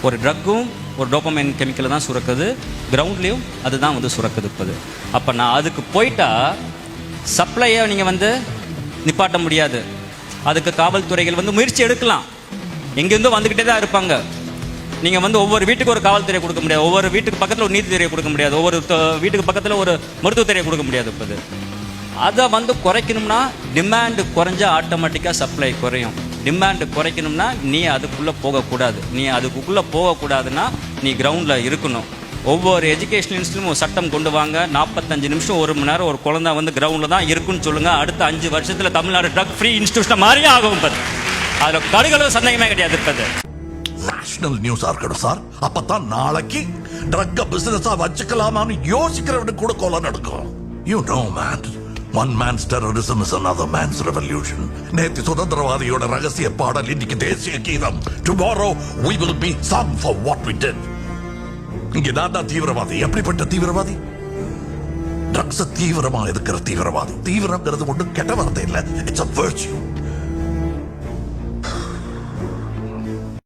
ஒரு ட்ரக்கும் ஒரு டோபமைன் கெமிக்கலை தான் சுரக்குது, கிரவுண்ட்லேயும் அதுதான் வந்து சுரக்குது இப்போது. அப்போ நான் அதுக்கு போயிட்டா சப்ளையை நீங்கள் வந்து நிப்பாட்ட முடியாது. அதுக்கு காவல்துறைகள் வந்து முயற்சி எடுக்கலாம், எங்கேருந்தோ வந்துக்கிட்டே தான் இருப்பாங்க. நீங்கள் வந்து ஒவ்வொரு வீட்டுக்கு ஒரு காவல்துறையை கொடுக்க முடியாது, ஒவ்வொரு வீட்டுக்கு பக்கத்தில் ஒரு நீதித்துறையை கொடுக்க முடியாது, ஒவ்வொரு வீட்டுக்கு பக்கத்தில் ஒரு மருத்துவத்துறையை கொடுக்க முடியாது. இப்போது அதை வந்து குறைக்கணும்னா டிமாண்டு குறைஞ்சா ஆட்டோமேட்டிக்காக சப்ளை குறையும். டிமாண்டு குறைக்கணும்னா நீ அதுக்குள்ளே போகக்கூடாது. நீ அதுக்குள்ளே போகக்கூடாதுன்னா நீ கிரவுண்டில் இருக்கணும். ஒவ்வொரு எஜுகேஷன் இன்ஸ்டியூட்டும் சட்டம் கொண்டு வாங்க, 45 நிமிஷம் 1 மணி நேரம் ஒரு குழந்தை வந்து கிரவுண்டில் தான் இருக்குன்னு சொல்லுங்கள். அடுத்த 5 வருஷத்தில் தமிழ்நாடு ட்ரக் ஃப்ரீ இன்ஸ்டியூஷனை மாதிரியே ஆகும். இப்போ அதில் கடுகளவு சந்தேகமே கிடையாது. இப்போ நேஷனல் நியூஸா இருக்கணும் சார். அப்பதான் நாளைக்கு ட்ரக்க பிசினஸா வச்சுக்கலாமான்னு யோசிக்கிறவனுக்கு கூட கொலை நடக்கும். You know man, one man's terrorism is another man's revolution. நேத்து சுதந்திரவாதியோட ரகசிய பாடல், இன்னைக்கு தேசிய கீதம். Tomorrow we will be sung for what we did. இங்க நான் தான் தீவிரவாதி. எப்படிப்பட்ட தீவிரவாதி? ட்ரக்ஸ் தீவிரமா எதுக்கிற தீவிரவாதி. தீவிரங்கிறது ஒன்றும் கெட்ட வார்த்தை இல்ல, இட்ஸ் a virtue.